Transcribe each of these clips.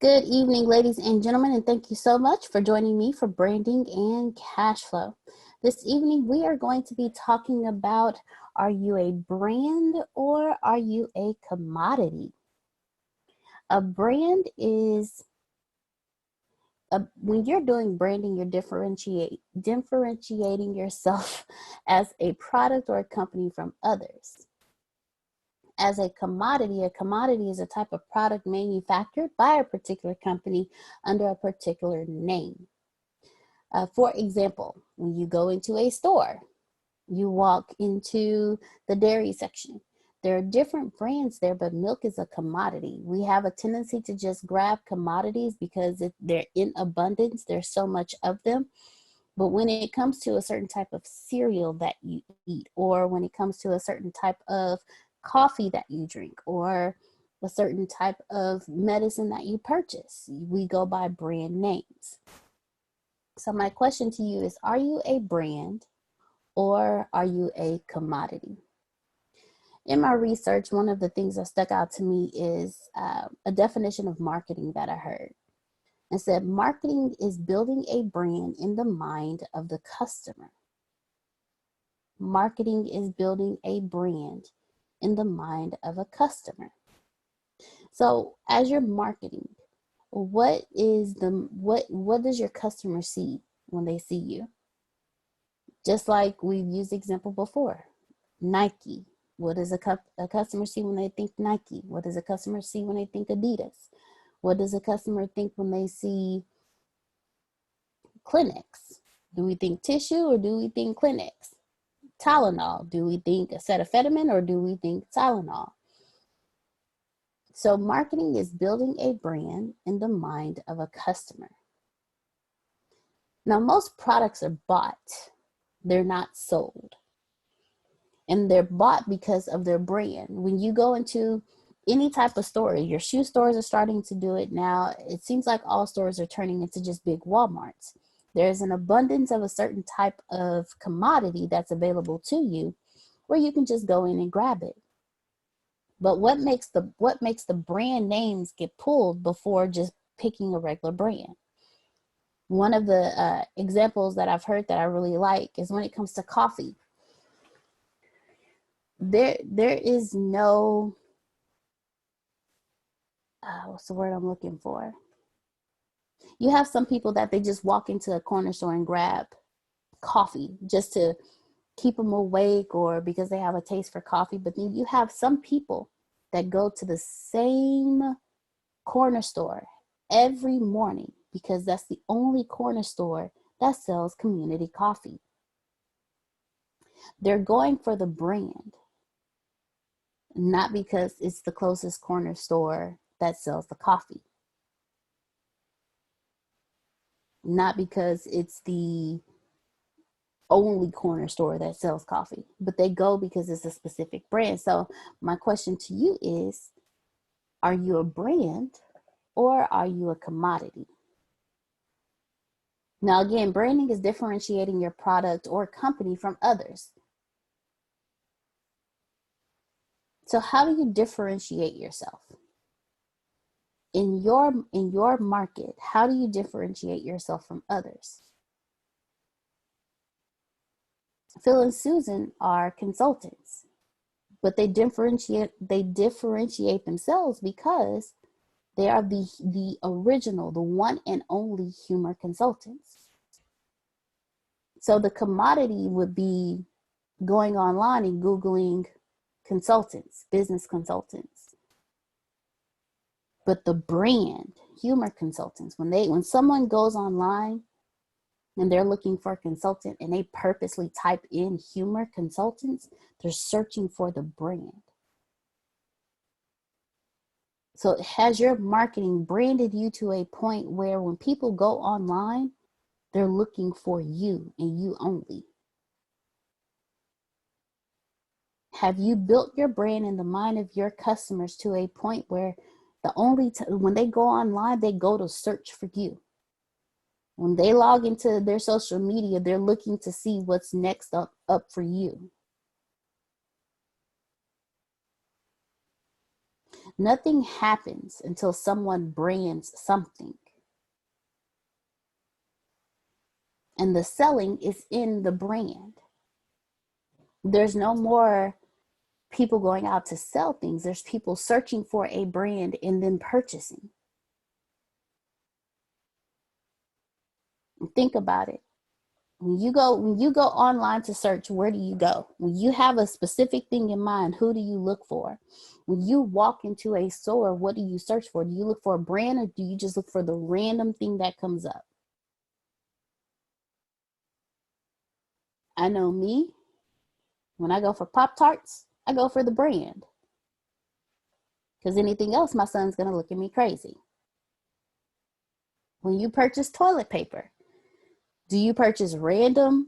Good evening, ladies and gentlemen, and thank you so much for joining me for Branding and Cash Flow. This evening, we are going to be talking about, are you a brand or are you a commodity? A brand is, when you're doing branding, you're differentiating yourself as a product or a company from others. As a commodity is a type of product manufactured by a particular company under a particular name. For example, when you go into a store, you walk into the dairy section. There are different brands there, but milk is a commodity. We have a tendency to just grab commodities because they're in abundance. There's so much of them. But when it comes to a certain type of cereal that you eat, or when it comes to a certain type of coffee that you drink, or a certain type of medicine that you purchase, we go by brand names. So my question to you is, are you a brand or are you a commodity? In my research, one of the things that stuck out to me is a definition of marketing that I heard. It said, marketing is building a brand in the mind of the customer. Marketing is building a brand in the mind of a customer. So as you're marketing, what does your customer see when they see you? Just like we've used the example before, Nike. What does a customer see when they think Nike? What does a customer see when they think Adidas? What does a customer think when they see Kleenex? Do we think tissue or do we think Kleenex? Tylenol, do we think acetaminophen or do we think Tylenol? So marketing is building a brand in the mind of a customer. Now, most products are bought. They're not sold. And they're bought because of their brand. When you go into any type of store, your shoe stores are starting to do it now. It seems like all stores are turning into just big Walmarts. There's an abundance of a certain type of commodity that's available to you where you can just go in and grab it. But what makes the brand names get pulled before just picking a regular brand? One of the examples that I've heard that I really like is when it comes to coffee. There is no, what's the word I'm looking for? You have some people that they just walk into a corner store and grab coffee just to keep them awake or because they have a taste for coffee. But then you have some people that go to the same corner store every morning because that's the only corner store that sells community coffee. They're going for the brand, not because it's the closest corner store that sells the coffee. Not because it's the only corner store that sells coffee, but they go because it's a specific brand. So my question to you is, are you a brand or are you a commodity? Now, again, branding is differentiating your product or company from others. So how do you differentiate yourself? In your market, how do you differentiate yourself from others? Phil and Susan are consultants, but they differentiate themselves because they are the original, the one and only humor consultants. So the commodity would be going online and Googling consultants, business consultants. But the brand, humor consultants, when someone goes online and they're looking for a consultant and they purposely type in humor consultants, they're searching for the brand. So has your marketing branded you to a point where when people go online, they're looking for you and you only? Have you built your brand in the mind of your customers to a point where when they go online, they go to search for you? When they log into their social media, they're looking to see what's next up for you. Nothing happens until someone brands something. And the selling is in the brand. There's no more people going out to sell things. There's people searching for a brand and then purchasing. Think about it. When you go online to search, where do you go? When you have a specific thing in mind, who do you look for? When you walk into a store, what do you search for? Do you look for a brand, or do you just look for the random thing that comes up? I know me, when I go for Pop-Tarts, I go for the brand. Because anything else, my son's going to look at me crazy. When you purchase toilet paper, do you purchase a random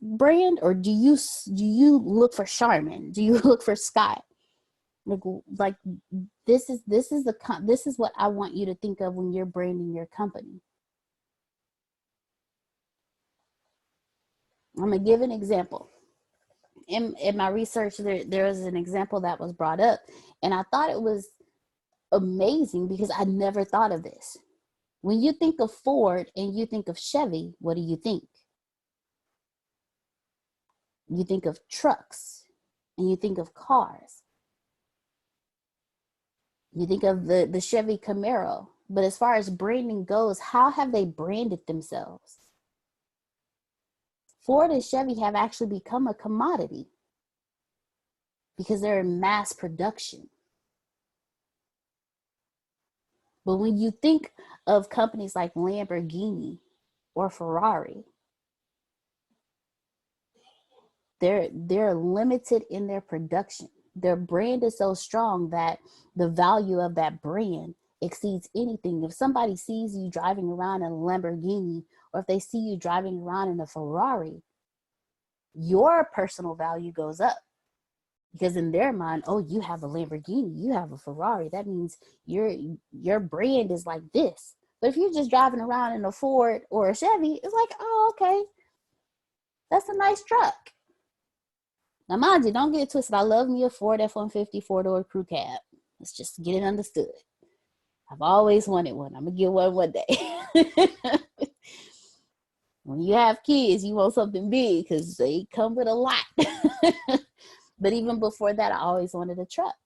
brand, or do you look for Charmin? Do you look for Scott? Like this is what I want you to think of when you're branding your company. I'm gonna give an example. In my research, there was an example that was brought up, and I thought it was amazing because I never thought of this. When you think of Ford and you think of Chevy, what do you think? You think of trucks and you think of cars. You think of the Chevy Camaro. But as far as branding goes, how have they branded themselves? Ford and Chevy have actually become a commodity because they're in mass production. But when you think of companies like Lamborghini or Ferrari, they're limited in their production. Their brand is so strong that the value of that brand exceeds anything. If somebody sees you driving around in a Lamborghini, or if they see you driving around in a Ferrari, your personal value goes up. Because in their mind, oh, you have a Lamborghini, you have a Ferrari. That means your brand is like this. But if you're just driving around in a Ford or a Chevy, it's like, oh, okay, that's a nice truck. Now, mind you, don't get it twisted. I love me a Ford F-150 four-door crew cab. Let's just get it understood. I've always wanted one. I'm going to get one day. When you have kids, you want something big because they come with a lot. But even before that, I always wanted a truck.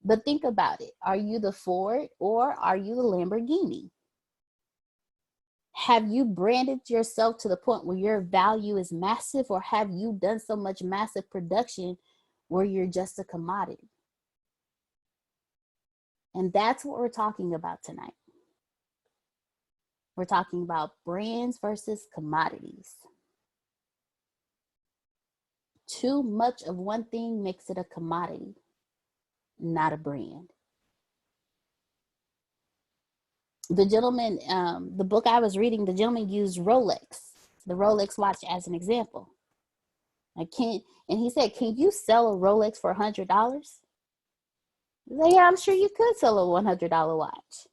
But think about it. Are you the Ford or are you the Lamborghini? Have you branded yourself to the point where your value is massive, or have you done so much massive production where you're just a commodity? And that's what we're talking about tonight. We're talking about brands versus commodities. Too much of one thing makes it a commodity, not a brand. The gentleman, the book I was reading, the gentleman used the Rolex watch as an example. And he said, can you sell a Rolex for $100? Yeah, I'm sure you could sell a $100 watch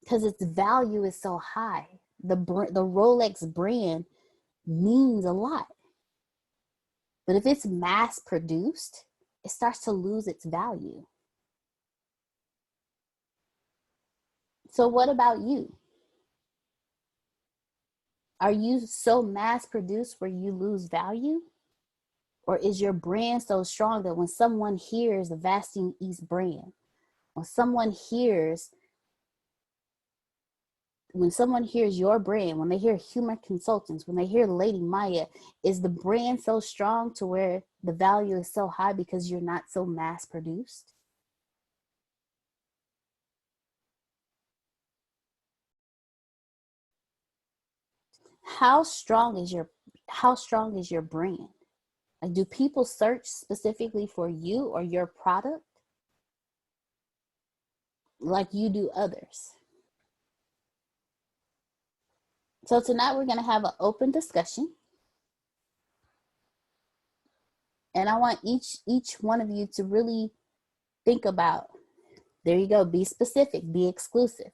because its value is so high. The Rolex brand means a lot. But if it's mass produced, it starts to lose its value. So what about you? Are you so mass produced where you lose value? Or is your brand so strong that when someone hears the Vastine East brand, when someone hears your brand, when they hear Human Consultants, when they hear Lady Maya, is the brand so strong to where the value is so high because you're not so mass produced? How strong is your brand? Like, do people search specifically for you or your product like you do others? So tonight we're going to have an open discussion. And I want each one of you to really think about, there you go, be specific, be exclusive,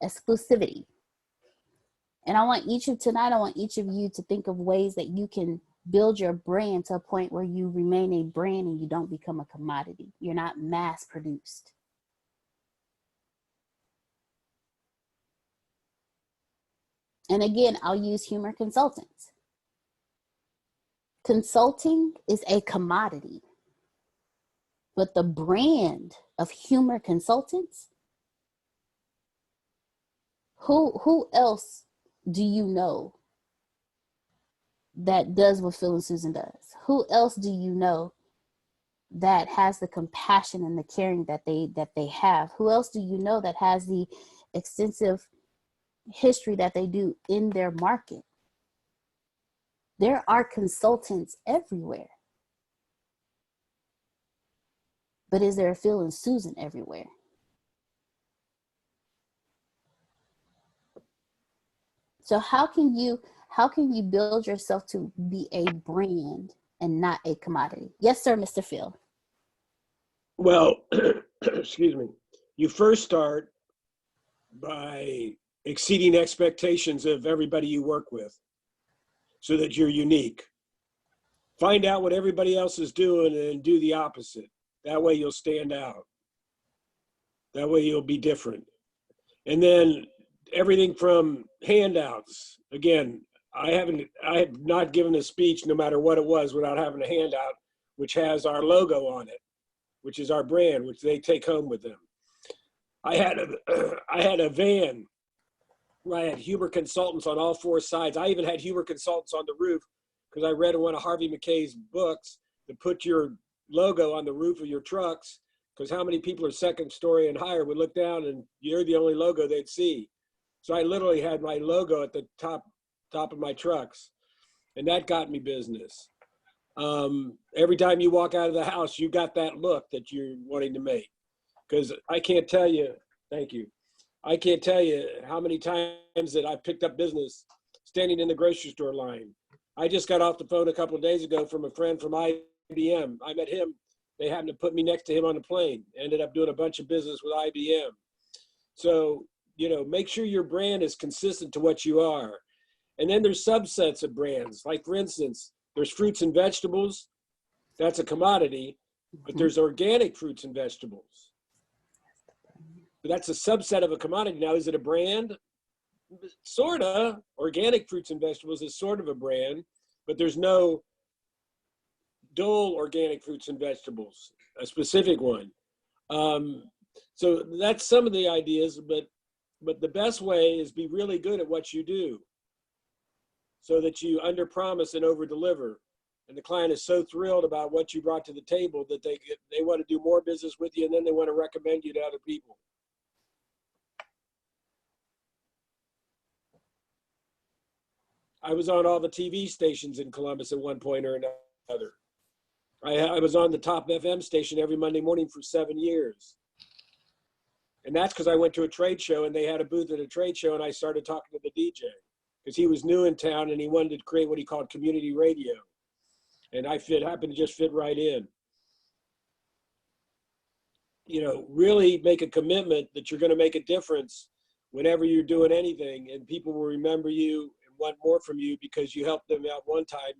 exclusivity. And I want each of you to think of ways that you can build your brand to a point where you remain a brand and you don't become a commodity. You're not mass produced. And again, I'll use humor consultants. Consulting is a commodity, but the brand of humor consultants, who else do you know that does what Phil and Susan does? Who else do you know that has the compassion and the caring that they have? Who else do you know that has the extensive history that they do in their market? There are consultants everywhere. But is there a Phil and Susan everywhere? So how can you build yourself to be a brand and not a commodity? Yes, sir, Mr. Phil. Well, excuse me. You first start by exceeding expectations of everybody you work with so that you're unique. Find out what everybody else is doing and do the opposite. That way you'll stand out. That way you'll be different. And then everything from handouts. Again, I have not given a speech, no matter what it was, without having a handout which has our logo on it, which is our brand, which they take home with them. I had a van where I had humor consultants on all four sides. I even had humor consultants on the roof because I read in one of Harvey Mackay's books to put your logo on the roof of your trucks, because how many people are second story and higher would look down and you're the only logo they'd see. So I literally had my logo at the top of my trucks, and that got me business. Every time you walk out of the house, you got that look that you're wanting to make. Because I can't tell you, thank you, I can't tell you how many times that I picked up business standing in the grocery store line. I just got off the phone a couple of days ago from a friend from IBM. I met him. They happened to put me next to him on the plane. Ended up doing a bunch of business with IBM. So, make sure your brand is consistent to what you are. And then there's subsets of brands. Like, for instance, there's fruits and vegetables. That's a commodity. But there's organic fruits and vegetables. But that's a subset of a commodity. Now, is it a brand? Sort of. Organic fruits and vegetables is sort of a brand, but there's no dull organic fruits and vegetables, a specific one. So that's some of the ideas, but the best way is be really good at what you do so that you under promise and over deliver. And the client is so thrilled about what you brought to the table that they want to do more business with you, and then they want to recommend you to other people. I was on all the TV stations in Columbus at one point or another. I was on the top FM station every Monday morning for 7 years. And that's because I went to a trade show and they had a booth at a trade show, and I started talking to the DJ because he was new in town and he wanted to create what he called community radio. And I happened to just fit right in. Really make a commitment that you're going to make a difference whenever you're doing anything, and people will remember you and want more from you because you helped them out one time.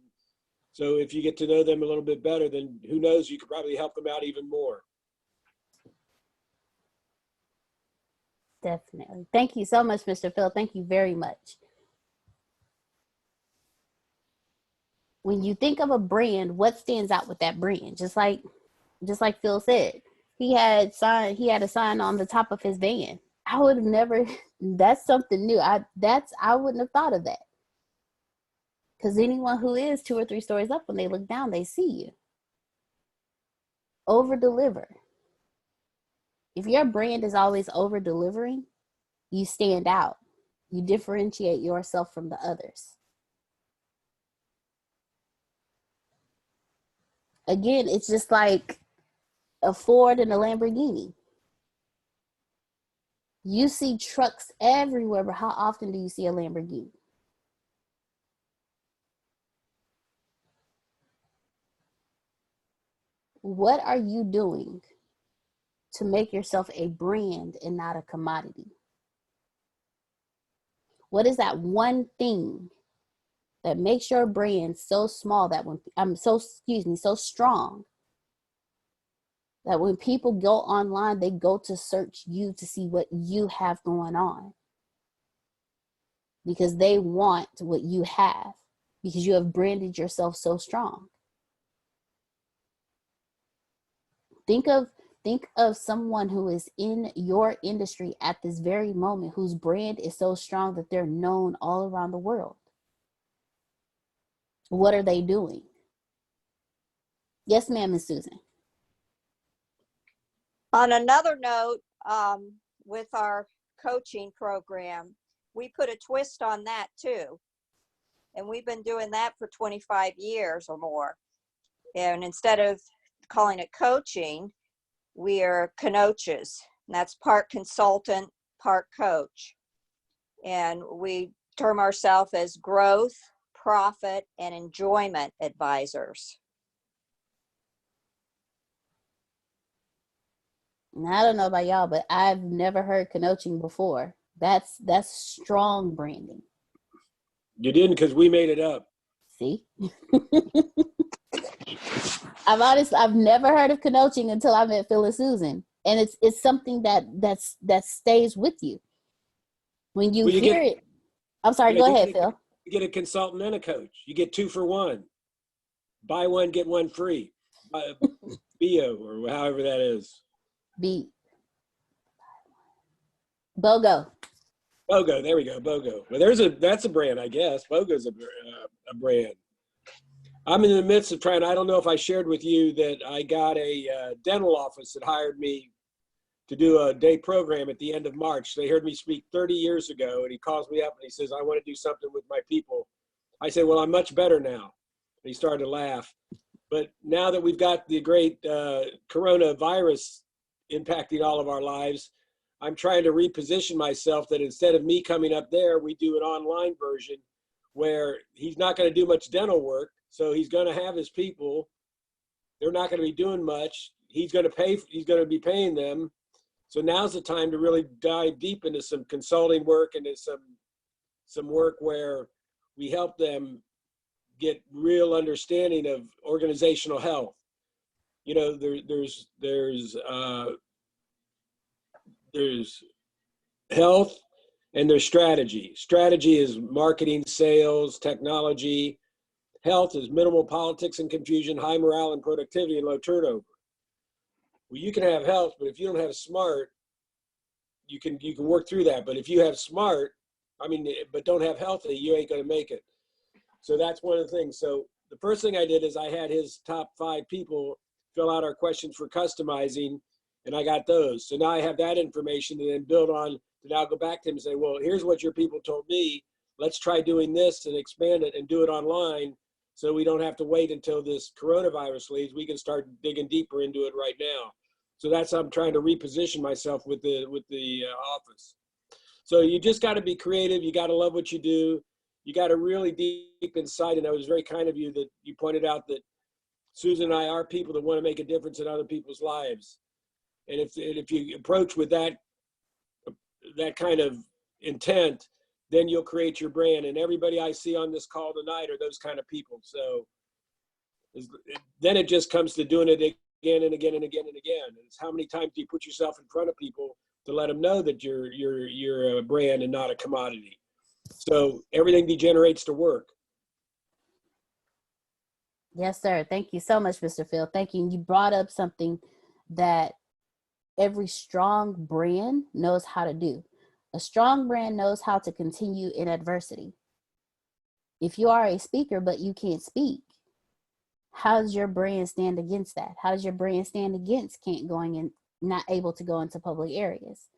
So if you get to know them a little bit better, then who knows, you could probably help them out even more. Definitely. Thank you so much, Mr. Phil. Thank you very much. When you think of a brand, what stands out with that brand? Just like Phil said, he had a sign on the top of his van. I would have never, that's something new. I wouldn't have thought of that. Because anyone who is 2 or 3 stories up, when they look down, they see you. Over deliver. If your brand is always over delivering, you stand out. You differentiate yourself from the others. Again, it's just like a Ford and a Lamborghini. You see trucks everywhere, but how often do you see a Lamborghini? What are you doing to make yourself a brand and not a commodity? What is that one thing that makes your brand so small that when so strong that when people go online, they go to search you to see what you have going on, because they want what you have, because you have branded yourself so strong. Think of someone who is in your industry at this very moment, whose brand is so strong that they're known all around the world. What are they doing? Yes, ma'am, Miss Susan. On another note, with our coaching program, we put a twist on that too. And we've been doing that for 25 years or more. And instead of calling it coaching, we are coaches. And that's part consultant, part coach. And we term ourselves as growth, profit, and enjoyment advisors. Now, I don't know about y'all, but I've never heard coaching before. That's strong branding. You didn't, because we made it up. See? I've never heard of coaching until I met Phil and Susan. And it's something that stays with you. When you hear it. I'm sorry, go ahead, Phil. You get a consultant and a coach. You get 2 for 1. Buy one, get one free. BO, or however that is. BOGO. BOGO, there we go, BOGO. Well, that's a brand, I guess. BOGO's a brand. I'm in the midst of trying, I don't know if I shared with you that I got a dental office that hired me to do a day program at the end of March. They heard me speak 30 years ago, and he calls me up and he says, I want to do something with my people. I said, well, I'm much better now. And he started to laugh. But now that we've got the great coronavirus impacting all of our lives, I'm trying to reposition myself that instead of me coming up there, we do an online version where he's not going to do much dental work. So he's going to have his people. They're not going to be doing much. He's going to be paying them. So now's the time to really dive deep into some consulting work and into some work where we help them get real understanding of organizational health. You know, there's health and there's strategy. Strategy is marketing, sales, technology. Health is minimal politics and confusion, high morale and productivity, and low turnover. Well, you can have health, but if you don't have smart, you can work through that. But if you have smart, but don't have healthy, you ain't going to make it. So that's one of the things. So the first thing I did is I had his top 5 people fill out our questions for customizing, and I got those. So now I have that information to then build on to now go back to him and say, well, here's what your people told me. Let's try doing this and expand it and do it online, so we don't have to wait until this coronavirus leaves. We can start digging deeper into it right now. So that's how I'm trying to reposition myself with the office. So you just got to be creative. You got to love what you do. You got to really deep inside. And it was very kind of you that you pointed out that Susan and I are people that want to make a difference in other people's lives. And if you approach with that kind of intent, then you'll create your brand. And everybody I see on this call tonight are those kind of people. So then it just comes to doing it again and again and again and again. And it's how many times do you put yourself in front of people to let them know that you're a brand and not a commodity. So everything degenerates to work. Yes, sir. Thank you so much, Mr. Phil. Thank you. You brought up something that every strong brand knows how to do. A strong brand knows how to continue in adversity. If you are a speaker, but you can't speak, how does your brand stand against that? How does your brand stand against not able to go into public areas?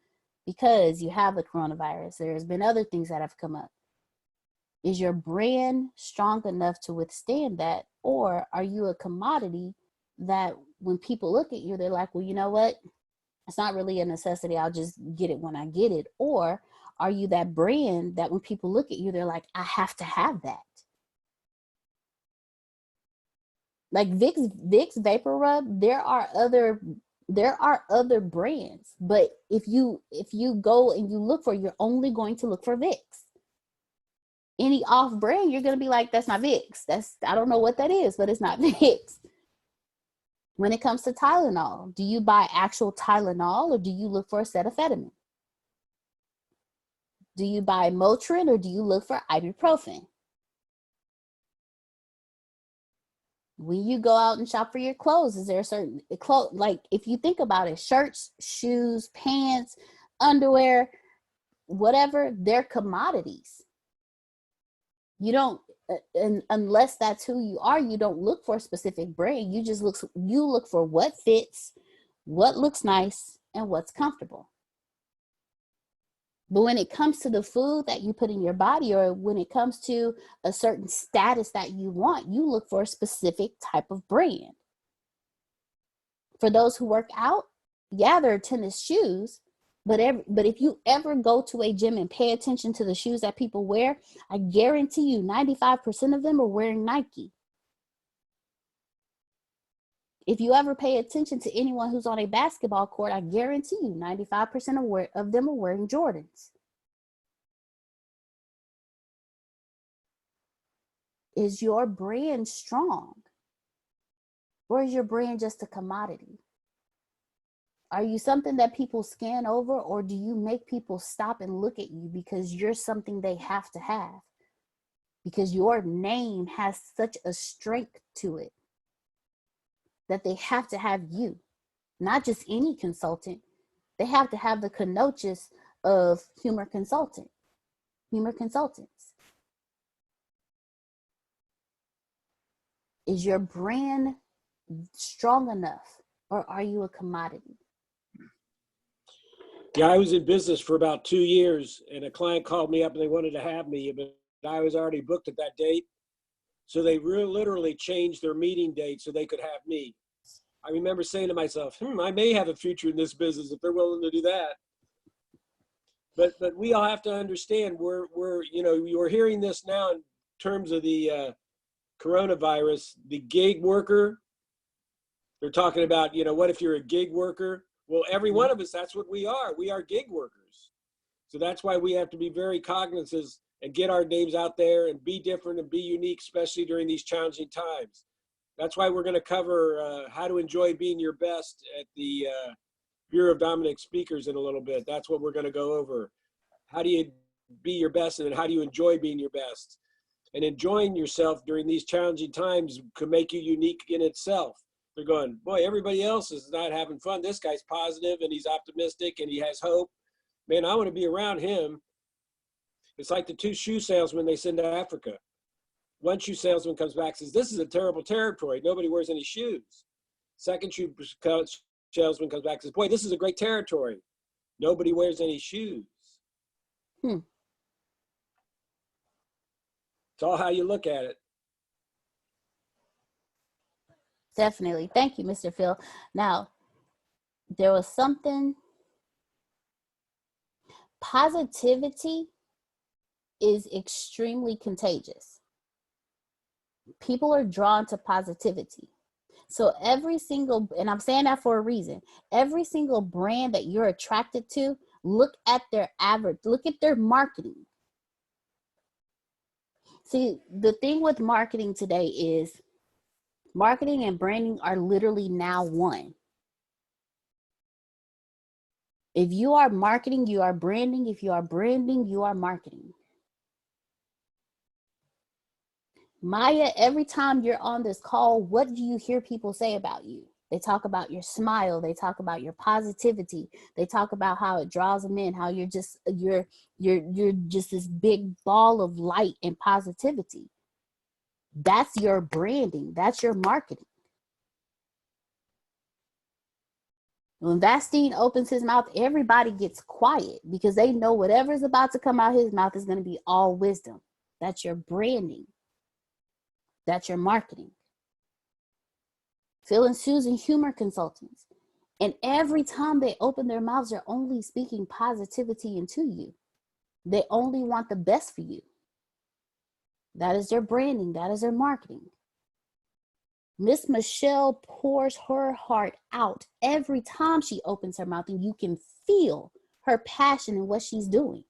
Because you have the coronavirus. There's been other things that have come up. Is your brand strong enough to withstand that? Or are you a commodity that when people look at you, they're like, well, you know what? It's not really a necessity. I'll just get it when I get it. Or are you that brand that when people look at you, they're like, I have to have that? Like Vicks Vapor Rub, there are other brands, but if you go and you look for, you're only going to look for Vicks. Any off brand, you're going to be like, that's not Vicks. I don't know what that is, but it's not Vicks. When it comes to Tylenol, do you buy actual Tylenol or do you look for acetaminophen? Do you buy Motrin or do you look for ibuprofen? When you go out and shop for your clothes, is there a certain clothes, like if you think about it, shirts, shoes, pants, underwear, whatever, they're commodities. You don't, unless that's who you are, you don't look for a specific brand. You look for what fits, what looks nice, and what's comfortable. But when it comes to the food that you put in your body, or when it comes to a certain status that you want, you look for a specific type of brand. For those who work out, yeah, there are tennis shoes, but if you ever go to a gym and pay attention to the shoes that people wear, I guarantee you 95% of them are wearing Nike. If you ever pay attention to anyone who's on a basketball court, I guarantee you 95% of them are wearing Jordans. Is your brand strong? Or is your brand just a commodity? Are you something that people scan over, or do you make people stop and look at you because you're something they have to have? Because your name has such a strength to it that they have to have you, not just any consultant. They have to have the connotus of humor consultants. Is your brand strong enough, or are you a commodity? Yeah, I was in business for about 2 years, and a client called me up and they wanted to have me, but I was already booked at that date. So they literally changed their meeting date so they could have me. I remember saying to myself, I may have a future in this business if they're willing to do that. But we all have to understand you're hearing this now in terms of the coronavirus, the gig worker. They're talking about, what if you're a gig worker? Well, every one of us, that's what we are. We are gig workers. So that's why we have to be very cognizant and get our names out there and be different and be unique, especially during these challenging times. That's why we're going to cover how to enjoy being your best at the Bureau of Dominant Speakers in a little bit. That's what we're going to go over. How do you be your best, and then how do you enjoy being your best? And enjoying yourself during these challenging times can make you unique in itself. They're going, boy, everybody else is not having fun. This guy's positive and he's optimistic and he has hope. Man, I want to be around him. It's like the 2 shoe salesmen they send to Africa. One shoe salesman comes back and says, this is a terrible territory. Nobody wears any shoes. Second shoe salesman comes back and says, boy, this is a great territory. Nobody wears any shoes. It's all how you look at it. Definitely. Thank you, Mr. Phil. Now, there was something, positivity is extremely contagious. People are drawn to positivity. So every single, and I'm saying that for a reason, every single brand that you're attracted to, look at their average, look at their marketing. See, the thing with marketing today is marketing and branding are literally now one. If you are marketing, you are branding. If you are branding, you are marketing. Maya, every time you're on this call, what do you hear people say about you? They talk about your smile. They talk about your positivity. They talk about how it draws them in, how you're just this big ball of light and positivity. That's your branding. That's your marketing. When Vastine opens his mouth, everybody gets quiet because they know whatever's about to come out his mouth is going to be all wisdom. That's your branding. That's your marketing. Phil and Susan, humor consultants. And every time they open their mouths, they're only speaking positivity into you. They only want the best for you. That is their branding. That is their marketing. Miss Michelle pours her heart out every time she opens her mouth, and you can feel her passion in what she's doing.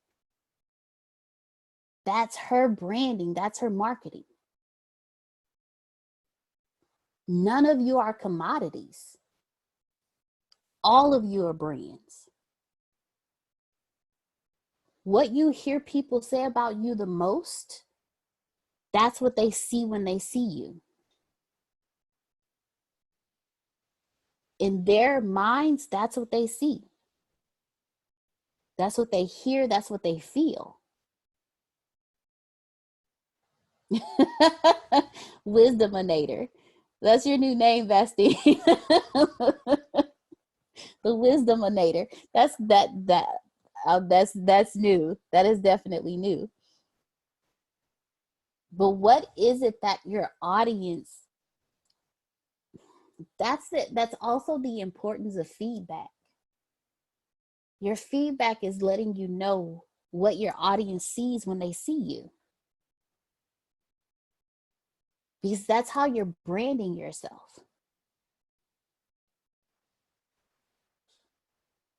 That's her branding. That's her marketing. None of you are commodities. All of you are brands. What you hear people say about you the most, that's what they see when they see you. In their minds, that's what they see. That's what they hear. That's what they feel. Wisdominator. That's your new name, Basti. The Wisdominator. That's new. That is definitely new. But what is it that your audience, that's it. That's also the importance of feedback. Your feedback is letting you know what your audience sees when they see you. Because that's how you're branding yourself.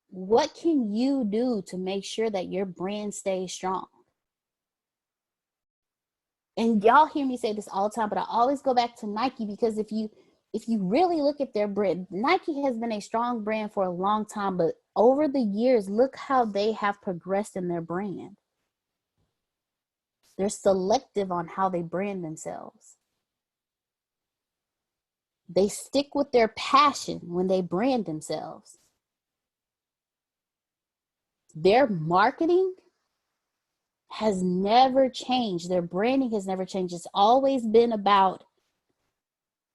What can you do to make sure that your brand stays strong? And y'all hear me say this all the time, but I always go back to Nike, because if you really look at their brand, Nike has been a strong brand for a long time, but over the years, look how they have progressed in their brand. They're selective on how they brand themselves. They stick with their passion when they brand themselves. Their marketing has never changed. Their branding has never changed. It's always been about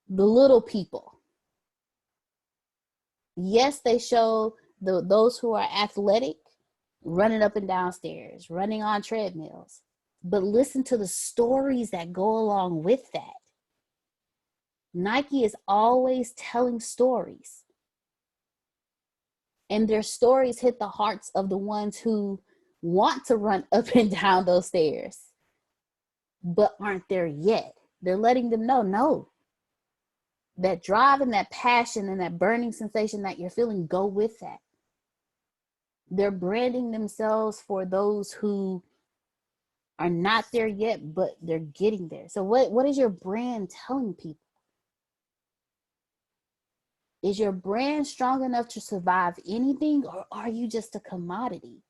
the little people. Yes, they show those who are athletic running up and down stairs, running on treadmills, but listen to the stories that go along with that. Nike is always telling stories, and their stories hit the hearts of the ones who want to run up and down those stairs, but aren't there yet. They're letting them know, no, that drive and that passion and that burning sensation that you're feeling, go with that. They're branding themselves for those who are not there yet, but they're getting there. So what is your brand telling people? Is your brand strong enough to survive anything, or are you just a commodity?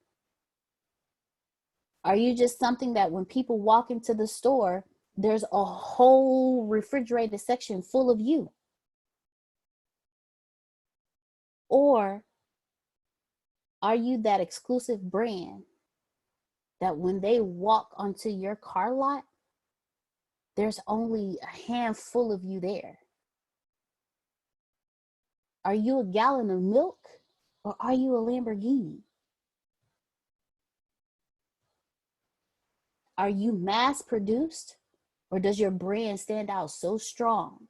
Are you just something that when people walk into the store, there's a whole refrigerated section full of you? Or are you that exclusive brand that when they walk onto your car lot, there's only a handful of you there? Are you a gallon of milk, or are you a Lamborghini? Are you mass produced, or does your brand stand out so strong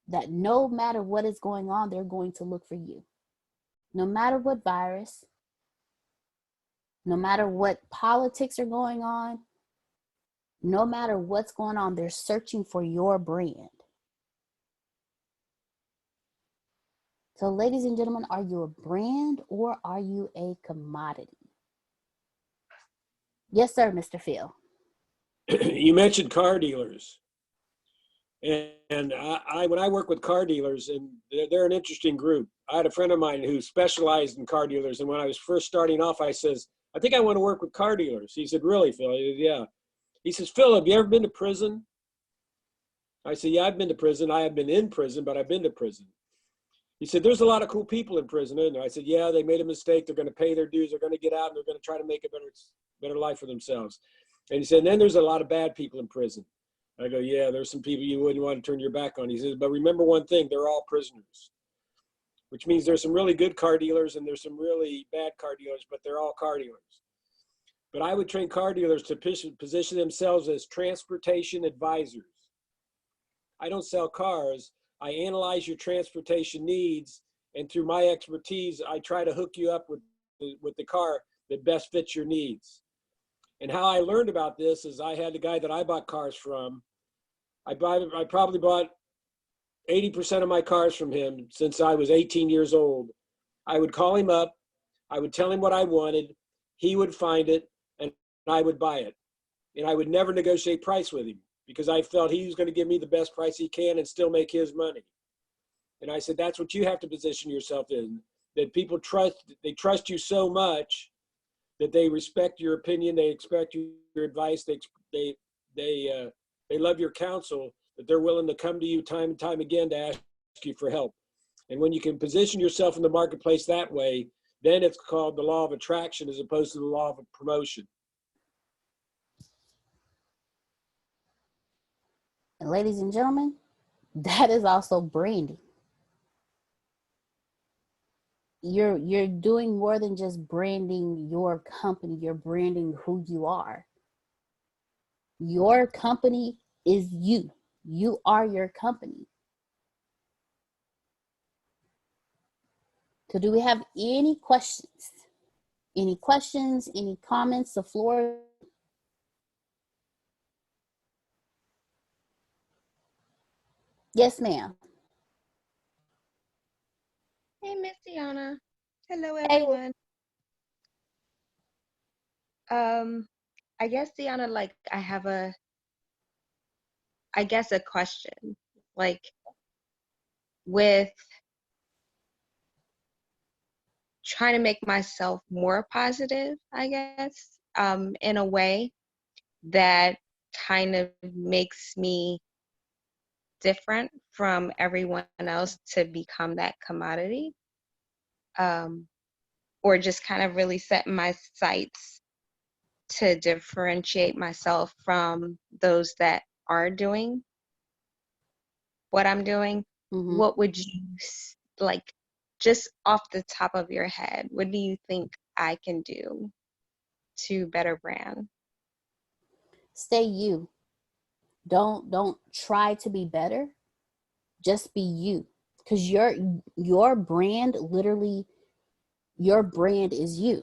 that no matter what is going on, they're going to look for you? No matter what virus, no matter what politics are going on, no matter what's going on, they're searching for your brand. So ladies and gentlemen, are you a brand or are you a commodity? Yes, sir, Mr. Phil. You mentioned car dealers. And I when I work with car dealers, and they're an interesting group. I had a friend of mine who specialized in car dealers. And when I was first starting off, I says, I think I want to work with car dealers. He said, really, Phil? I said, yeah. He says, Phil, have you ever been to prison? I said, yeah, I've been to prison. I have been in prison, but I've been to prison. He said, there's a lot of cool people in prison, isn't there? I said, yeah, they made a mistake. They're going to pay their dues. They're going to get out, and they're going to try to make a better life for themselves. And he said, and then there's a lot of bad people in prison. I go, yeah, there's some people you wouldn't want to turn your back on. He says, but remember one thing, they're all prisoners, which means there's some really good car dealers and there's some really bad car dealers, but they're all car dealers. But I would train car dealers to position themselves as transportation advisors. I don't sell cars. I analyze your transportation needs, and through my expertise, I try to hook you up with the car that best fits your needs. And how I learned about this is I had the guy that I bought cars from. I probably bought 80% of my cars from him since I was 18 years old. I would call him up. I would tell him what I wanted. He would find it, and I would buy it. and I would never negotiate price with him because I felt he was going to give me the best price he can and still make his money. And I said, that's what you have to position yourself in, that people they trust you so much that they respect your opinion, they expect your advice, they love your counsel, that they're willing to come to you time and time again to ask you for help. And when you can position yourself in the marketplace that way, then it's called the law of attraction as opposed to the law of promotion. And ladies and gentlemen, that is also branding. You're doing more than just branding your company. You're branding who you are. Your company is you. You are your company. So do we have any questions? Any questions, any comments? The floor. Yes, ma'am. Hey, Miss Deanna. Hello, Hey. everyone. I guess Deanna, like, I have a question. Like, with trying to make myself more positive, I guess, in a way that kind of makes me different from everyone else to become that commodity, or just kind of really set my sights to differentiate myself from those that are doing what I'm doing. Mm-hmm. What would you, like, just off the top of your head, what do you think I can do to better brand? Stay you. Don't try to be better. Just be you. Because your brand, literally, your brand is you.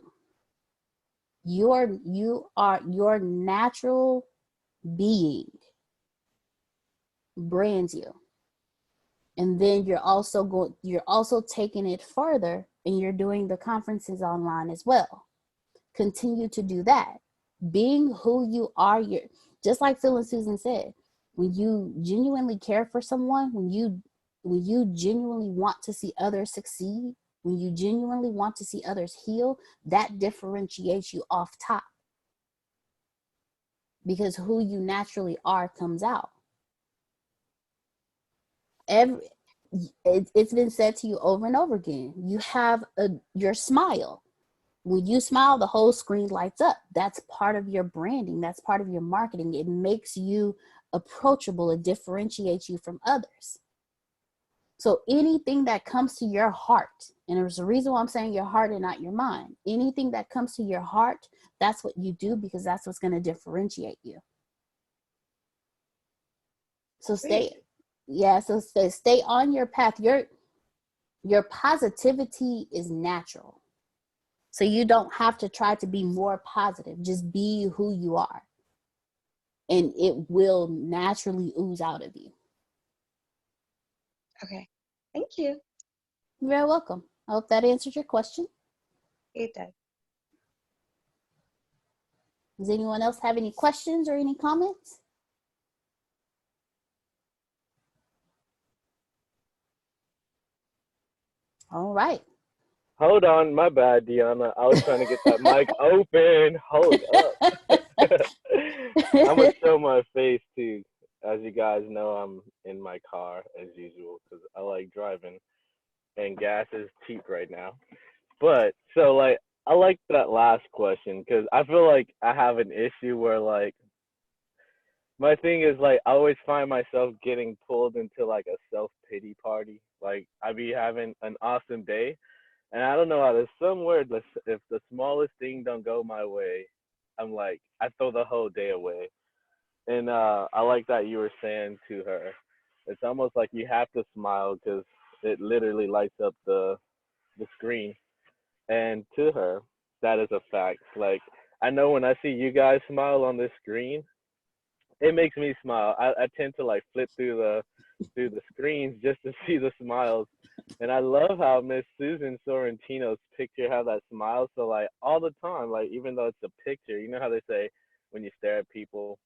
You are your natural being brands you. And then you're also taking it further, and you're doing the conferences online as well. Continue to do that. Being who you are, just like Phil and Susan said, when you genuinely care for someone, when you genuinely want to see others succeed, when you genuinely want to see others heal, that differentiates you off top. Because who you naturally are comes out. It's been said to you over and over again. You have your smile. When you smile, the whole screen lights up. That's part of your branding. That's part of your marketing. It makes you approachable. It differentiates you from others. So anything that comes to your heart, and there's a reason why I'm saying your heart and not your mind. Anything that comes to your heart, that's what you do, because that's what's going to differentiate you. So stay on your path. Your positivity is natural. So you don't have to try to be more positive. Just be who you are. And it will naturally ooze out of you. Okay, thank you. You're very welcome. I hope that answered your question. It does. Does anyone else have any questions or any comments? All right. Hold on, my bad, Deanna. I was trying to get that mic open. Hold up. I'm gonna show my face too. As you guys know, I'm in my car as usual because I like driving, and gas is cheap right now. But so like, I like that last question because I feel like I have an issue where like my thing is like I always find myself getting pulled into like a self-pity party. Like I be having an awesome day, and I don't know how there's somewhere if the smallest thing don't go my way, I'm like I throw the whole day away. And I like that you were saying to her, it's almost like you have to smile because it literally lights up the screen. And to her, that is a fact. Like I know when I see you guys smile on this screen, it makes me smile. I tend to like flip through the screens just to see the smiles. And I love how Miss Susan Sorrentino's picture have that smile. So like all the time, like even though it's a picture, you know how they say when you stare at people.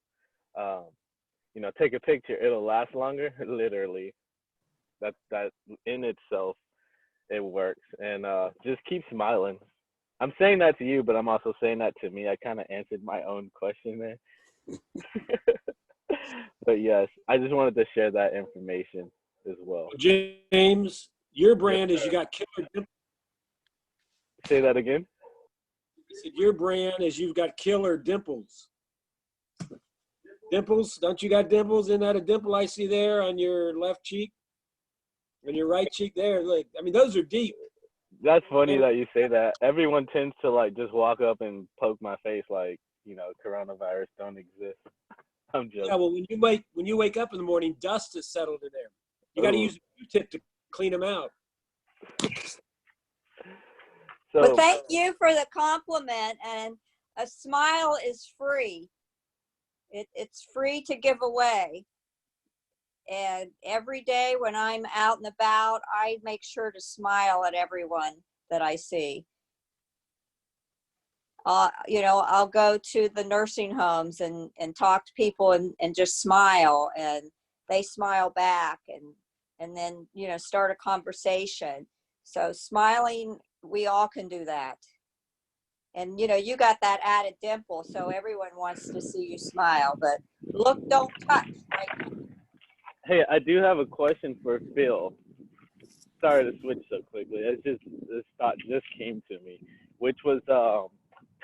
You know, take a picture, it'll last longer. Literally, that in itself, it works. And just keep smiling. I'm saying that to you, but I'm also saying that to me. I kind of answered my own question there. But yes, I just wanted to share that information as well. James, your Yes, brand is sir. you got killer dimples. Say that again. I said your brand is you've got killer dimples. Dimples? Don't you got dimples? Isn't that a dimple I see there on your left cheek? On your right cheek there? Like, I mean, those are deep. That's funny that you say that. Everyone tends to like just walk up and poke my face like, you know, coronavirus don't exist. I'm Yeah, joking. well, when you wake up in the morning, dust is settled in there. You got to Ooh. use a Q-tip to clean them out. So But thank you for the compliment. And a smile is free. It's free to give away. And every day when I'm out and about, I make sure to smile at everyone that I see. You know, I'll go to the nursing homes and talk to people and just smile, and they smile back, and then, you know, start a conversation. So smiling, we all can do that. And, you know, you got that added dimple, so everyone wants to see you smile, but look, don't touch, right? hey, I do have a question for Phil. Sorry to switch so quickly. This thought just came to me, which was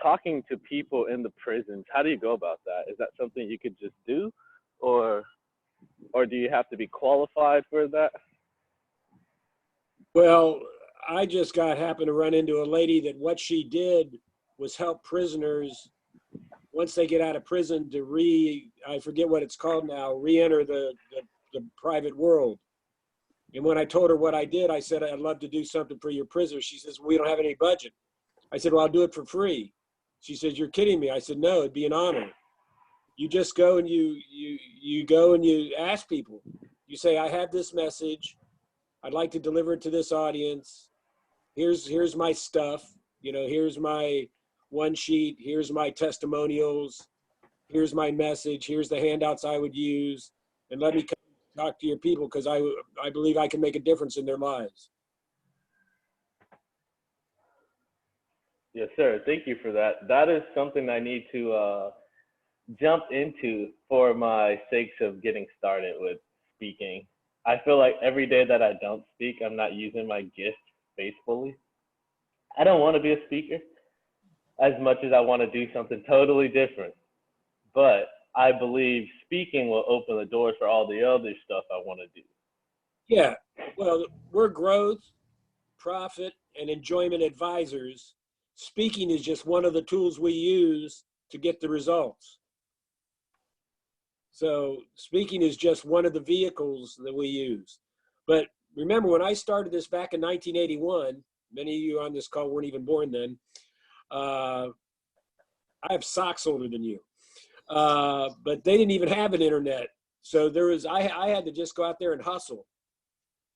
talking to people in the prisons. How do you go about that? Is that something you could just do, or do you have to be qualified for that? Well, I just happened to run into a lady that what she did was help prisoners once they get out of prison to I forget what it's called now, re-enter the private world. And when I told her what I did, I said, I'd love to do something for your prisoners. She says, we don't have any budget. I said, well, I'll do it for free. She says, you're kidding me. I said, no, it'd be an honor. You just go and you go and you ask people. You say, I have this message. I'd like to deliver it to this audience. Here's my stuff. You know, here's my one sheet. Here's my testimonials. Here's my message. Here's the handouts I would use. And let me come talk to your people because I believe I can make a difference in their lives. Yes, sir. Thank you for that. That is something I need to jump into for my sakes of getting started with speaking. I feel like every day that I don't speak, I'm not using my gift faithfully. I don't want to be a speaker as much as I want to do something totally different. But I believe speaking will open the doors for all the other stuff I want to do. Yeah, well, we're growth, profit, and enjoyment advisors. Speaking is just one of the tools we use to get the results. So speaking is just one of the vehicles that we use. But remember, when I started this back in 1981, many of you on this call weren't even born then. I have socks older than you. But they didn't even have an internet. So I had to just go out there and hustle.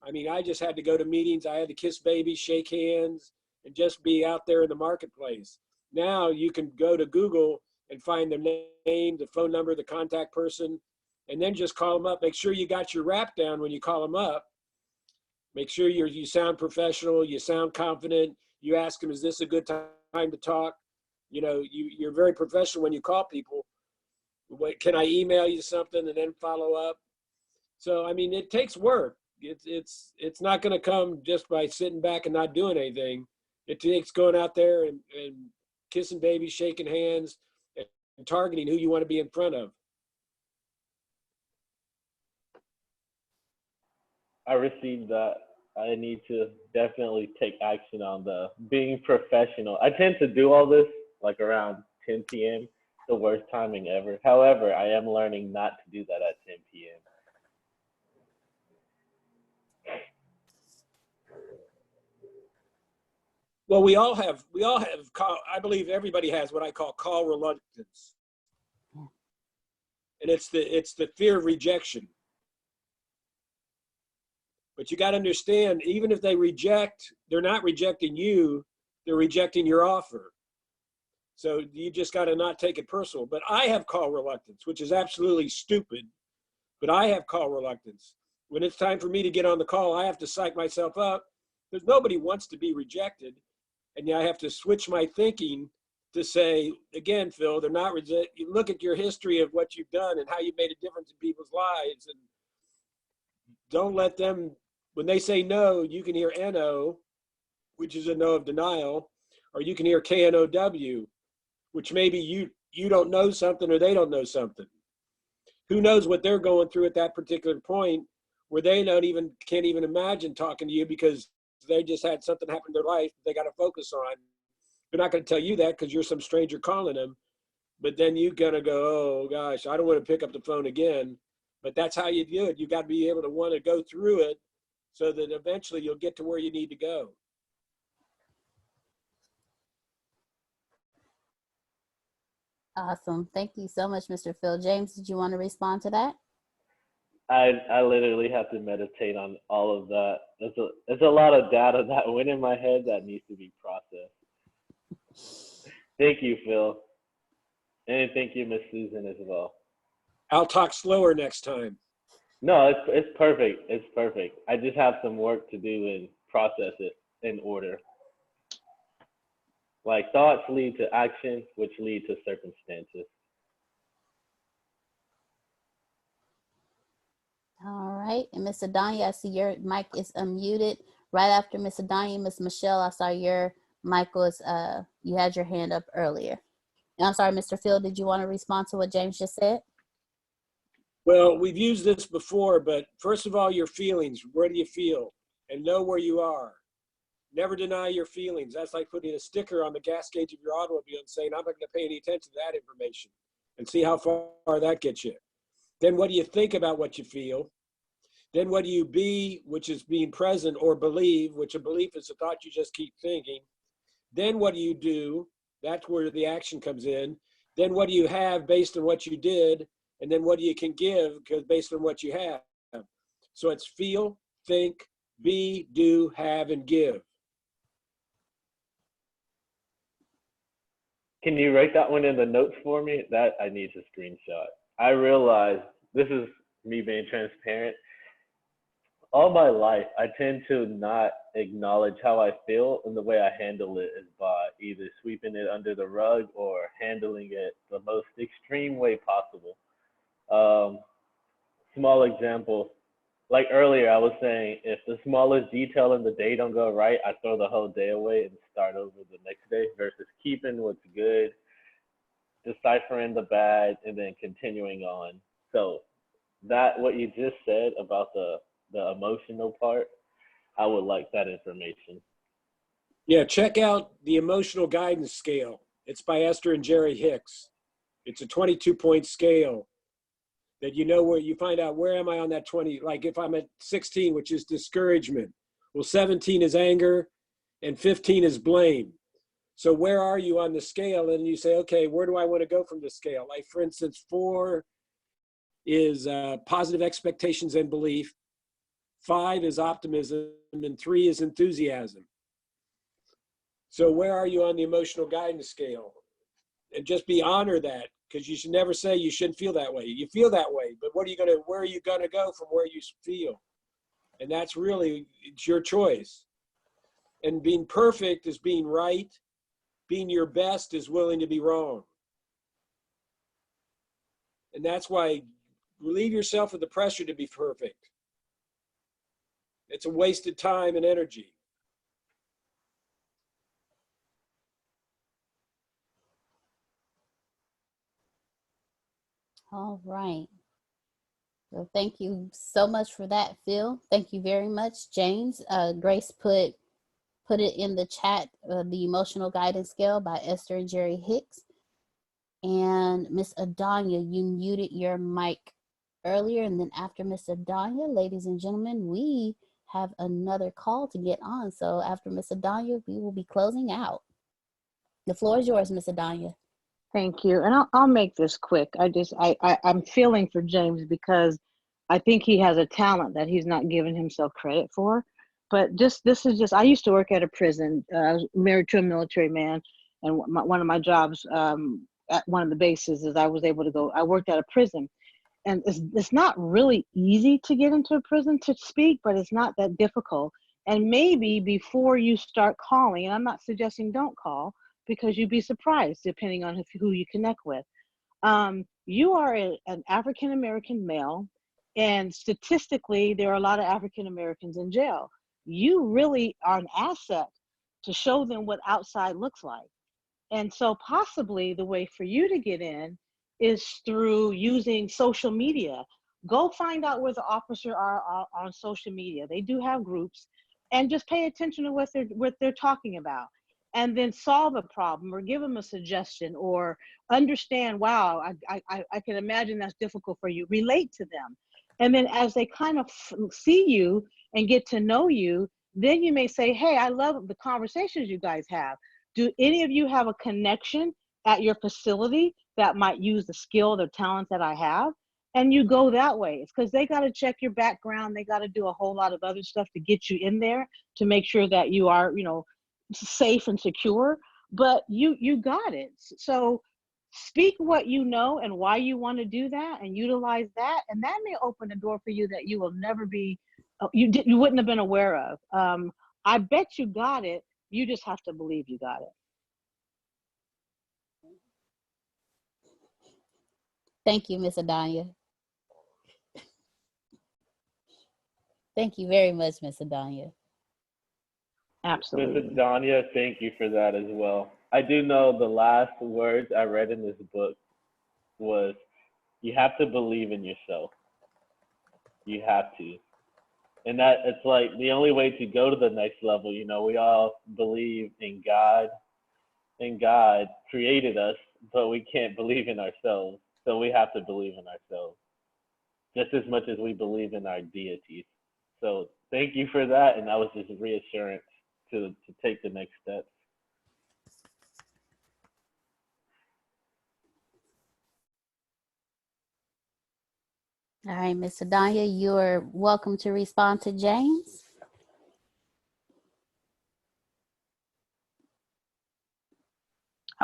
I mean, I just had to go to meetings. I had to kiss babies, shake hands, and just be out there in the marketplace. Now you can go to Google and find their name, the phone number, the contact person, and then just call them up. Make sure you got your rap down when you call them up. Make sure you sound professional, you sound confident. You ask them, is this a good time to talk? You know, you're very professional when you call people. Can I email you something and then follow up? So, I mean, it takes work. It's not going to come just by sitting back and not doing anything. It takes going out there and kissing babies, shaking hands, and targeting who you want to be in front of. I received that. I need to definitely take action on the being professional. I tend to do all this like around 10 p.m., the worst timing ever. However, I am learning not to do that at 10 p.m. Well, we all have I believe everybody has what I call call reluctance. And it's the fear of rejection. But you got to understand, even if they reject, they're not rejecting you, they're rejecting your offer. So you just got to not take it personal. But I have call reluctance, which is absolutely stupid. But I have call reluctance. When it's time for me to get on the call, I have to psych myself up because nobody wants to be rejected. And I have to switch my thinking to say, again, Phil, they're not you look at your history of what you've done and how you made a difference in people's lives, and don't let them, when they say no, you can hear NO, which is a no of denial, or you can hear KNOW, which maybe you don't know something or they don't know something. Who knows what they're going through at that particular point where they can't even imagine talking to you because they just had something happen in their life they got to focus on. They're not going to tell you that because you're some stranger calling them, but then you're going to go, oh gosh, I don't want to pick up the phone again. But that's how you do it. You got to be able to want to go through it so that eventually you'll get to where you need to go. Awesome. Thank you so much, Mr. Phil. James, did you want to respond to that? I literally have to meditate on all of that. There's a lot of data that went in my head that needs to be processed. Thank you, Phil. And thank you, Miss Susan, as well. I'll talk slower next time. No, it's perfect. It's perfect. I just have some work to do and process it in order. Like thoughts lead to action, which lead to circumstances. All right. And Ms. Adanya, I see your mic is unmuted. Right after Ms. Adanya, Ms. Michelle, I saw your mic was, you had your hand up earlier. And I'm sorry, Mr. Phil, did you want to respond to what James just said? Well, we've used this before, but first of all, your feelings. Where do you feel? And know where you are. Never deny your feelings. That's like putting a sticker on the gas gauge of your automobile and saying, I'm not going to pay any attention to that information, and see how far that gets you. Then what do you think about what you feel? Then what do you be, which is being present, or believe, which a belief is a thought you just keep thinking. Then what do you do? That's where the action comes in. Then what do you have based on what you did? And then what you can give because based on what you have. So it's feel, think, be, do, have, and give. Can you write that one in the notes for me? That I need to screenshot. I realize this is me being transparent. All my life, I tend to not acknowledge how I feel, and the way I handle it is by either sweeping it under the rug or handling it the most extreme way possible. Small example, like earlier I was saying, if the smallest detail in the day don't go right, I throw the whole day away and start over the next day versus keeping what's good, deciphering the bad, and then continuing on. So that, what you just said about the emotional part, I would like that information. Yeah, check out the emotional guidance scale. It's by Esther and Jerry Hicks. It's a 22-point scale that you know where you find out where am I on that 20, like if I'm at 16, which is discouragement. Well, 17 is anger and 15 is blame. So where are you on the scale? And you say, okay, where do I want to go from the scale? Like for instance, 4 is positive expectations and belief. 5 is optimism and 3 is enthusiasm. So where are you on the emotional guidance scale? And just honor that, because you should never say you shouldn't feel that way. You feel that way, but where are you gonna go from where you feel? And that's really, it's your choice. And being perfect is being right. Being your best is willing to be wrong. And that's why relieve yourself of the pressure to be perfect. It's a wasted time and energy. All right. So thank you so much for that, Phil. Thank you very much, James. Grace put it in the chat, the emotional guidance scale by Esther and Jerry Hicks. And Miss Adanya, you muted your mic earlier. And then after Miss Adanya, ladies and gentlemen, we have another call to get on. So after Miss Adanya, we will be closing out. The floor is yours, Miss Adanya. Thank you. And I'll make this quick. I'm feeling for James because I think he has a talent that he's not giving himself credit for. But I used to work at a prison. I was married to a military man, And one of my jobs at one of the bases is I was able to go, I worked at a prison. And it's not really easy to get into a prison to speak, but it's not that difficult. And maybe before you start calling, and I'm not suggesting don't call, because you'd be surprised depending on who you connect with. You are an African-American male, and statistically, there are a lot of African-Americans in jail. You really are an asset to show them what outside looks like. And so possibly the way for you to get in is through using social media. Go find out where the officers are on social media. They do have groups, and just pay attention to what they're talking about, and then solve a problem or give them a suggestion or understand, wow, I can imagine that's difficult for you. Relate to them. And then as they kind of see you and get to know you, then you may say, hey, I love the conversations you guys have. Do any of you have a connection at your facility that might use the skill or talent that I have? And you go that way. It's because they got to check your background. They got to do a whole lot of other stuff to get you in there to make sure that you are, safe and secure. But you got it. So speak what you know and why you want to do that, and utilize that. And that may open a door for you that you will never be, you wouldn't have been aware of. I bet you got it. You just have to believe you got it. Thank you, Miss Adanya. Thank you very much, Miss Adanya. Absolutely. Miss Adanya, thank you for that as well. I do know the last words I read in this book was, you have to believe in yourself. You have to. And that it's like the only way to go to the next level. We all believe in God, and God created us, but we can't believe in ourselves. So we have to believe in ourselves just as much as we believe in our deities. So thank you for that. And that was just reassurance to take the next steps. All right, Miss Adanya, you're welcome to respond to James.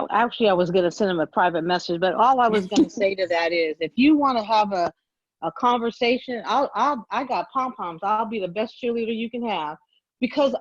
Actually, I was going to send him a private message, but all I was going to say to that is, if you want to have a conversation, I got pom-poms. I'll be the best cheerleader you can have, because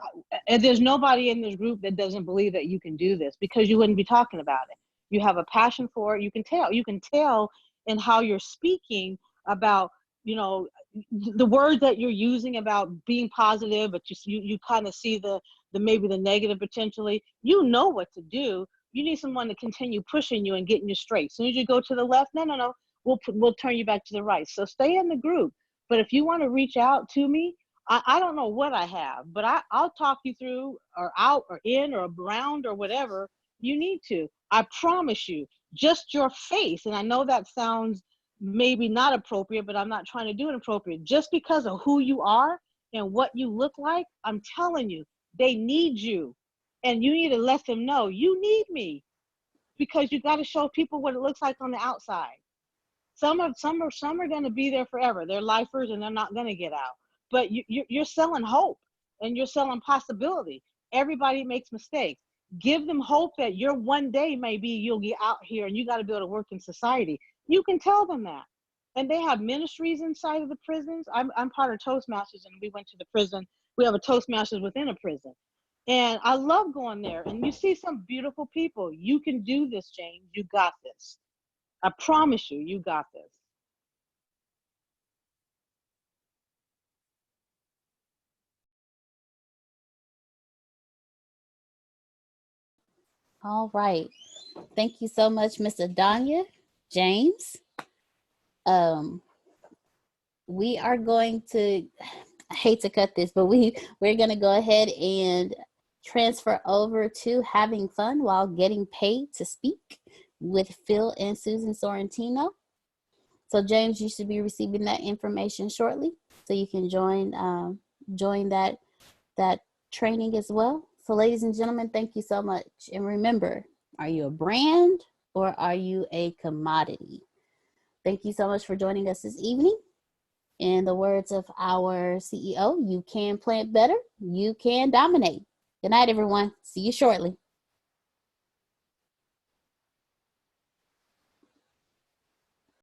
there's nobody in this group that doesn't believe that you can do this, because you wouldn't be talking about it. You have a passion for it. You can tell in how you're speaking about, the words that you're using about being positive, but you kind of see the maybe the negative potentially. You know what to do. You need someone to continue pushing you and getting you straight. As soon as you go to the left, no, we'll turn you back to the right. So stay in the group. But if you want to reach out to me, I don't know what I have, but I'll talk you through, or out or in or around or whatever you need to. I promise you, just your face. And I know that sounds maybe not appropriate, but I'm not trying to do it appropriate. Just because of who you are and what you look like, I'm telling you, they need you. And you need to let them know you need me, because you got to show people what it looks like on the outside. Some are going to be there forever. They're lifers and they're not going to get out. But you're selling hope, and you're selling possibility. Everybody makes mistakes. Give them hope that your one day maybe you'll get out here and you got to be able to work in society. You can tell them that. And they have ministries inside of the prisons. I'm part of Toastmasters, and we went to the prison. We have a Toastmasters within a prison. And I love going there, and you see some beautiful people. You can do this, James. You got this. I promise you, you got this. All right. Thank you so much, Miss Adanya. James. We are going to, I hate to cut this, but we're going to go ahead and transfer over to having fun while getting paid to speak with Phil and Susan Sorrentino. So James, you should be receiving that information shortly, so you can join that training as well. So ladies and gentlemen, thank you so much. And remember, are you a brand or are you a commodity? Thank you so much for joining us this evening. In the words of our CEO, you can plant better, you can dominate. Good night, everyone. See you shortly.